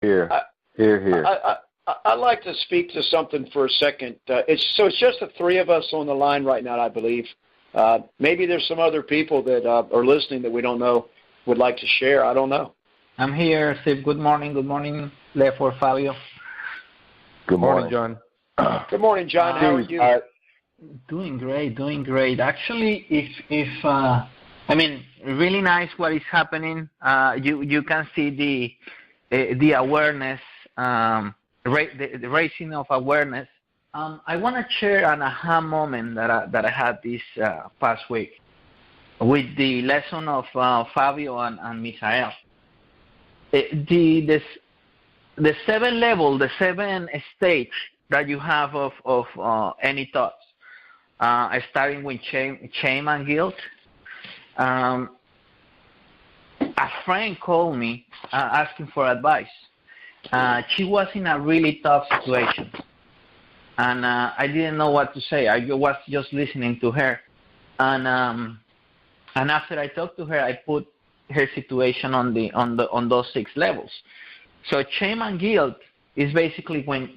Here. Here. I'd like to speak to something for a second. It's just the three of us on the line right now, I believe. Maybe there's some other people that are listening that we don't know would like to share. I don't know. I'm here, Steve. Good morning. Good morning, Lefort, Fabio. Good morning, John. Good morning, John. How are you? Doing great. Actually, really nice what is happening. You can see the awareness, the raising of awareness. I want to share an aha moment that I had this past week with the lesson of Fabio and Misael. The seven level, the seven stage that you have of any thoughts, starting with shame and guilt. A friend called me asking for advice. She was in a really tough situation, and I didn't know what to say. I was just listening to her, and after I talked to her, I put her situation on those 6 levels. So shame and guilt is basically when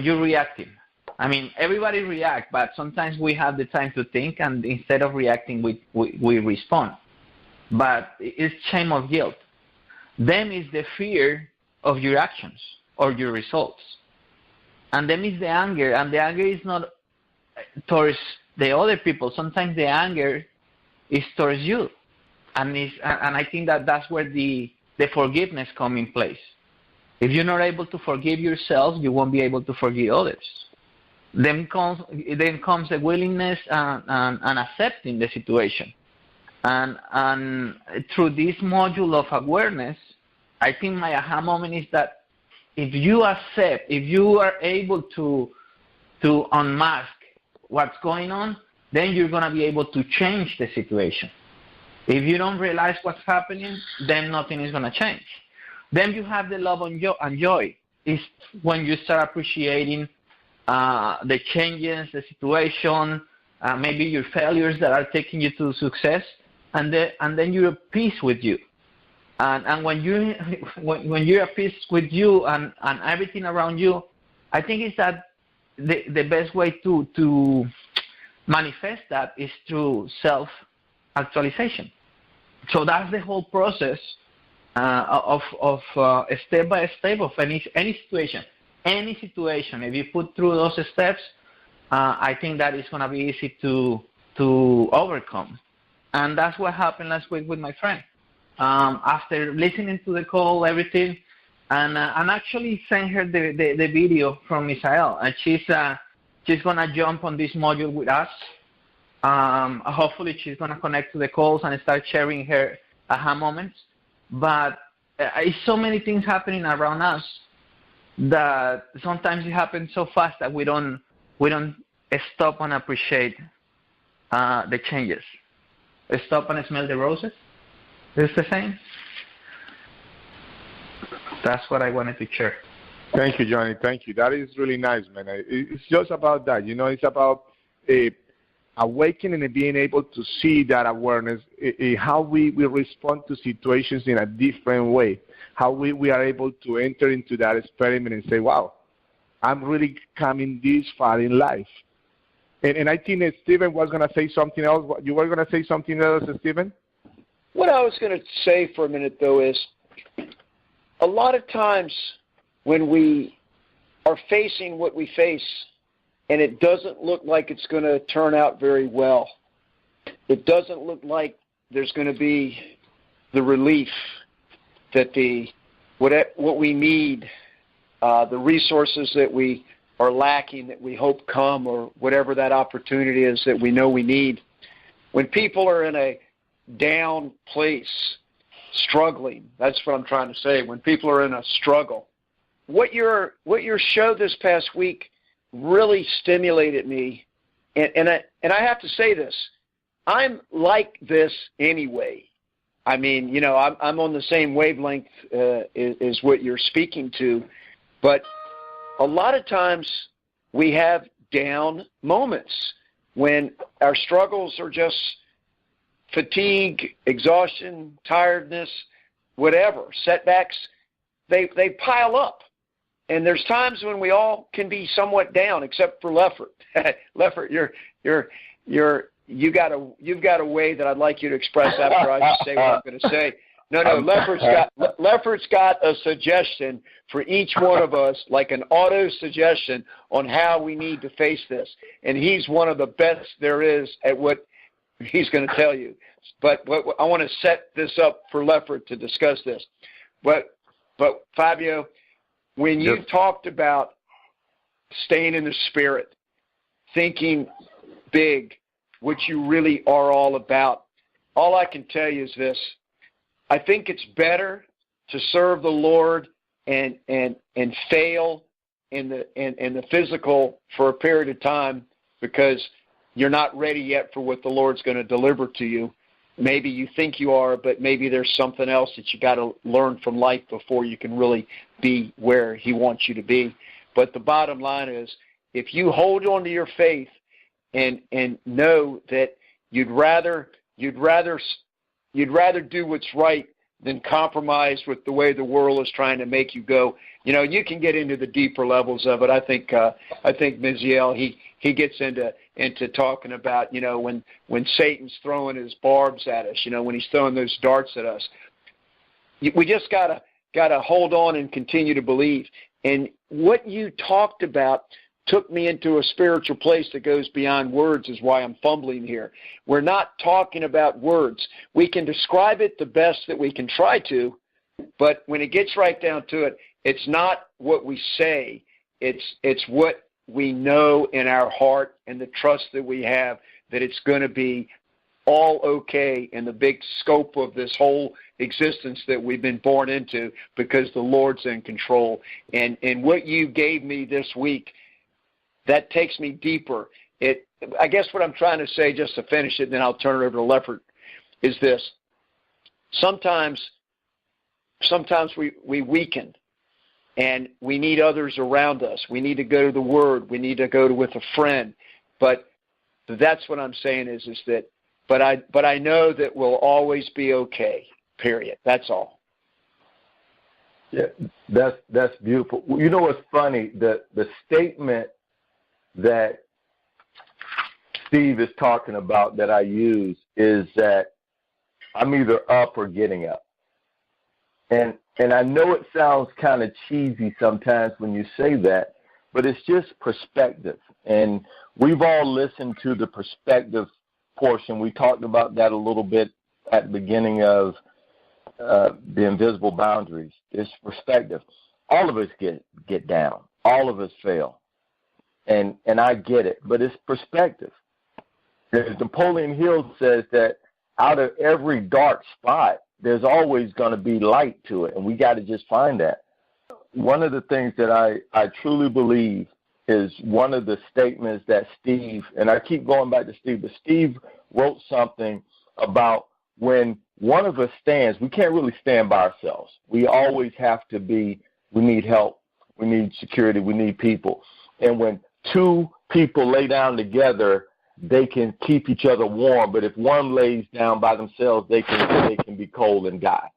you're reacting. I mean, everybody reacts, but sometimes we have the time to think, and instead of reacting, we respond. But it's shame or guilt. Then is the fear of your actions or your results. And then is the anger, and the anger is not towards the other people. Sometimes the anger is towards you. And I think that's where the forgiveness comes in place. If you're not able to forgive yourself, you won't be able to forgive others. Then comes the willingness and accepting the situation. And through this module of awareness, I think my aha moment is that if you accept, if you are able to unmask what's going on, then you're going to be able to change the situation. If you don't realize what's happening, then nothing is going to change. Then you have the love and joy. It's when you start appreciating the changes, the situation, maybe your failures that are taking you to success, and then you're at peace with you. And when you're at peace with you and everything around you, I think it's that the best way to manifest that is through self actualization. So that's the whole process of step by step of any situation. Any situation, if you put through those steps, I think that is going to be easy to overcome. And that's what happened last week with my friend. After listening to the call, everything, and actually sent her the video from Misael, and she's going to jump on this module with us. Hopefully she's going to connect to the calls and start sharing her aha moments. But it's so many things happening around us that sometimes it happens so fast that we don't stop and appreciate the changes. Stop and smell the roses. Is the same? That's what I wanted to share. Thank you, Johnny. Thank you. That is really nice, man. It's just about that. It's about awakening and being able to see that awareness, how we respond to situations in a different way, how we are able to enter into that experiment and say, wow, I'm really coming this far in life. And I think that Stephen was going to say something else. You were going to say something else, Stephen? What I was going to say for a minute, though, is a lot of times when we are facing what we face and it doesn't look like it's going to turn out very well, it doesn't look like there's going to be the relief that what we need, the resources that we are lacking that we hope come, or whatever that opportunity is that we know we need. When people are in a down place, struggling, that's what I'm trying to say. When people are in a struggle, what your show this past week really stimulated me, and I have to say this, I'm like this anyway. I mean, I'm on the same wavelength as what you're speaking to, but a lot of times we have down moments when our struggles are just fatigue, exhaustion, tiredness, whatever, setbacks, they pile up. And there's times when we all can be somewhat down, except for Leffert. Leffert, you've got a way that I'd like you to express after I say what I'm going to say. No, Leffert's got a suggestion for each one of us, like an auto suggestion on how we need to face this. And he's one of the best there is at what he's going to tell you. But I want to set this up for Leffert to discuss this. But Fabio, when you talked about staying in the spirit, thinking big, what you really are all about, all I can tell you is this. I think it's better to serve the Lord and fail in the physical for a period of time because you're not ready yet for what the Lord's going to deliver to you. Maybe you think you are, but maybe there's something else that you got to learn from life before you can really be where He wants you to be. But the bottom line is, if you hold on to your faith and know that you'd rather do what's right than compromise with the way the world is trying to make you go. You know, you can get into the deeper levels of it. I think Mejia, he gets into talking about, you know, when Satan's throwing his barbs at us, you know, when he's throwing those darts at us. We just gotta hold on and continue to believe. And what you talked about took me into a spiritual place that goes beyond words, is why I'm fumbling here. We're not talking about words. We can describe it the best that we can try to, but when it gets right down to it, it's not what we say. It's what we know in our heart and the trust that we have that it's going to be all okay in the big scope of this whole existence that we've been born into, because the Lord's in control. And what you gave me this week, that takes me deeper. I guess what I'm trying to say, just to finish it, and then I'll turn it over to Leffert, is this. Sometimes we weaken, and we need others around us. We need to go to the Word. We need to go with a friend. But that's what I'm saying is that, but I know that we'll always be okay, period. That's all. Yeah, that's beautiful. You know what's funny? The statement that Steve is talking about that I use is that I'm either up or getting up. And I know it sounds kind of cheesy sometimes when you say that, but it's just perspective. And we've all listened to the perspective portion. We talked about that a little bit at the beginning of the invisible boundaries. It's perspective. All of us get down. All of us fail. And I get it, but it's perspective. As Napoleon Hill says, that out of every dark spot, there's always going to be light to it, and we got to just find that. One of the things that I truly believe is one of the statements that Steve, and I keep going back to Steve, but Steve wrote something about when one of us stands, we can't really stand by ourselves. We always have to we need help, we need security, we need people. And when two people lay down together, they can keep each other warm, but if one lays down by themselves, they can be cold and die.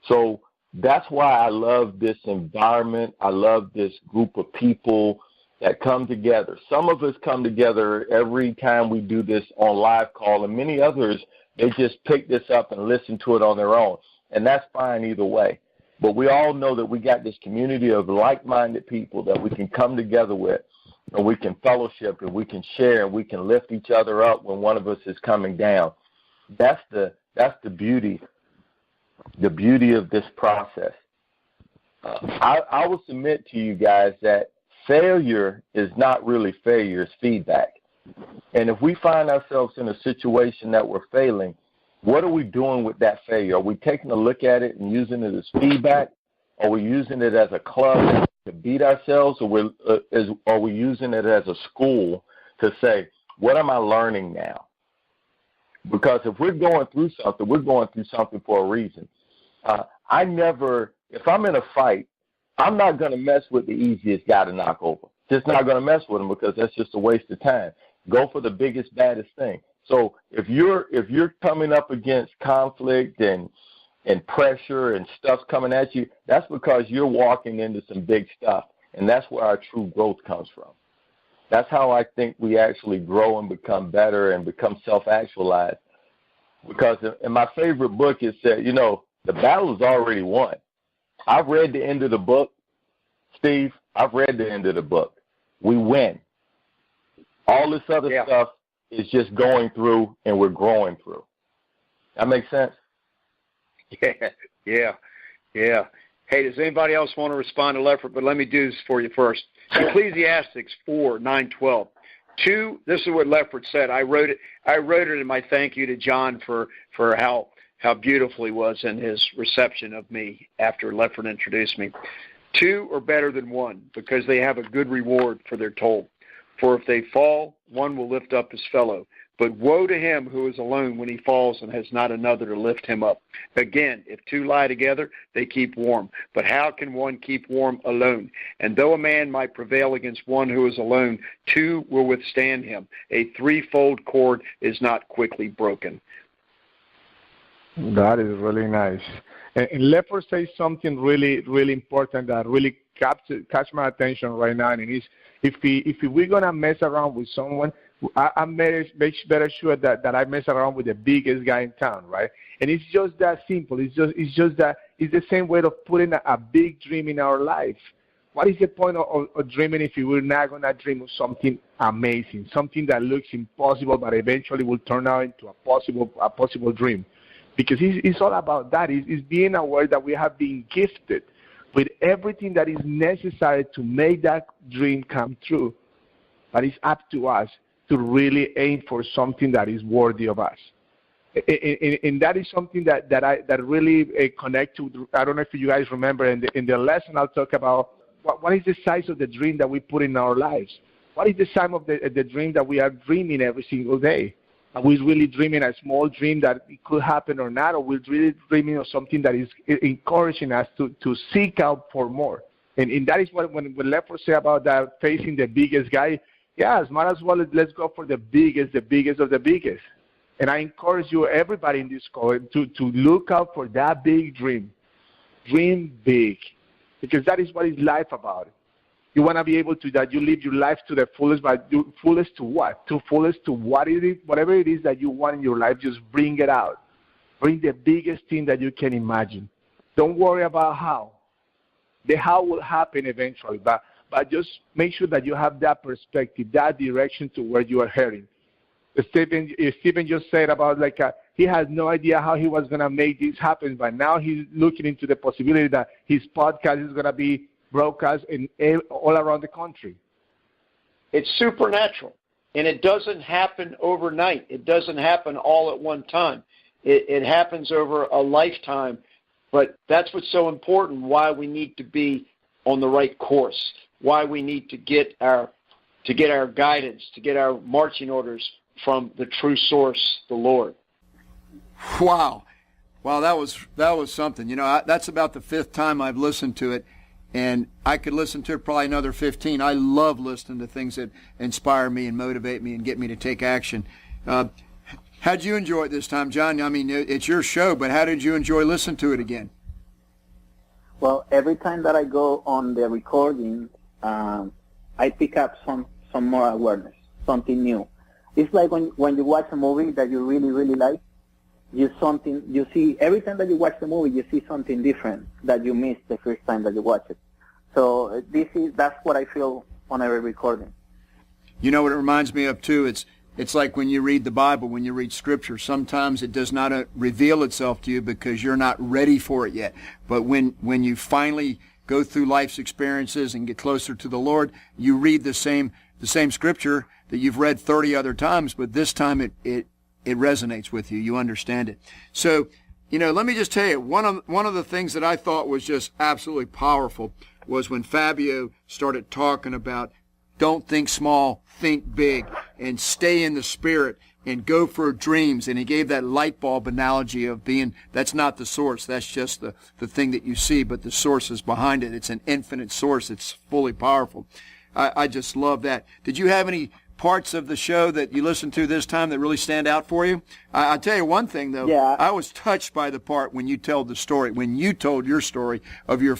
So that's why I love this environment. I love this group of people that come together. Some of us come together every time we do this on live call, and many others, they just pick this up and listen to it on their own, and that's fine either way. But we all know that we got this community of like-minded people that we can come together with, and we can fellowship, and we can share, and we can lift each other up when one of us is coming down. That's the beauty of this process. I will submit to you guys that failure is not really failure, it's feedback. And if we find ourselves in a situation that we're failing, what are we doing with that failure? Are we taking a look at it and using it as feedback? Are we using it as a club to beat ourselves, or are we using it as a school to say, what am I learning now? Because if we're going through something, we're going through something for a reason. If I'm in a fight, I'm not going to mess with the easiest guy to knock over. Just not going to mess with him, because that's just a waste of time. Go for the biggest, baddest thing. So if you're coming up against conflict and and pressure and stuff's coming at you, that's because you're walking into some big stuff. And that's where our true growth comes from. That's how I think we actually grow and become better and become self-actualized. Because in my favorite book, it said, the battle is already won. I've read the end of the book, Steve. I've read the end of the book. We win. All this other stuff is just going through, and we're growing through. That makes sense? Yeah. Hey, does anybody else want to respond to Leffert? But let me do this for you first. Ecclesiastes 4:9-12. This is what Leffert said. I wrote it in my thank you to John for how beautiful he was in his reception of me after Leffert introduced me. 2 are better than 1 because they have a good reward for their toil. For if they fall, one will lift up his fellow. But woe to him who is alone when he falls and has not another to lift him up. Again, if 2 lie together, they keep warm. But how can one keep warm alone? And though a man might prevail against one who is alone, 2 will withstand him. A threefold cord is not quickly broken. That is really nice. And Leffert says something really, really important that really catch my attention right now. And it's if we're gonna mess around with someone, I'm better sure that I mess around with the biggest guy in town, right? And it's just that simple. It's just that it's the same way of putting a big dream in our life. What is the point of dreaming if we're not gonna dream of something amazing, something that looks impossible but eventually will turn out into a possible dream? Because it's all about that. It's being aware that we have been gifted with everything that is necessary to make that dream come true. But it's up to us to really aim for something that is worthy of us. And that is something that really connect to, I don't know if you guys remember, in the lesson I'll talk about what is the size of the dream that we put in our lives? What is the size of the dream that we are dreaming every single day? Are we really dreaming a small dream that it could happen or not, or we're really dreaming of something that is encouraging us to seek out for more? And that is what when Leffert say about that facing the biggest guy, yes, might as well let's go for the biggest of the biggest. And I encourage you, everybody in this call, to look out for that big dream. Dream big, because that is what is life about. You want to be able to that you live your life to the fullest, but fullest to what? To fullest to what it is, whatever it is that you want in your life, just bring it out. Bring the biggest thing that you can imagine. Don't worry about how. The how will happen eventually, but just make sure that you have that perspective, that direction to where you are heading. Stephen just said about he has no idea how he was going to make this happen, but now he's looking into the possibility that his podcast is going to be broadcast all around the country. It's supernatural, and it doesn't happen overnight. It doesn't happen all at one time. It happens over a lifetime, but that's what's so important, why we need to be on the right course, why we need to get our guidance, to get our marching orders from the true source, the Lord. Wow, that was something. That's about the 5th time I've listened to it, and I could listen to it probably another 15. I love listening to things that inspire me and motivate me and get me to take action. How'd you enjoy it this time, John? I mean, it's your show, but how did you enjoy listening to it again? Well, every time that I go on the recording, I pick up some more awareness, something new. It's like when you watch a movie that you really, really like, you see every time that you watch the movie, you see something different that you missed the first time that you watch it. So that's what I feel on every recording. You know what it reminds me of too? It's like when you read the Bible, when you read Scripture, sometimes it does not reveal itself to you because you're not ready for it yet. But when you finally go through life's experiences and get closer to the Lord, you read the same Scripture that you've read 30 other times, but this time it resonates with you. You understand it. So, let me just tell you, one of the things that I thought was just absolutely powerful was when Fabio started talking about don't think small, think big, and stay in the Spirit and go for dreams. And he gave that light bulb analogy of that's not the source. That's just the thing that you see, but the source is behind it. It's an infinite source. It's fully powerful. I just love that. Did you have any parts of the show that you listened to this time that really stand out for you? I'll tell you one thing, though. Yeah. I was touched by the part when you told the story, when you told your story of your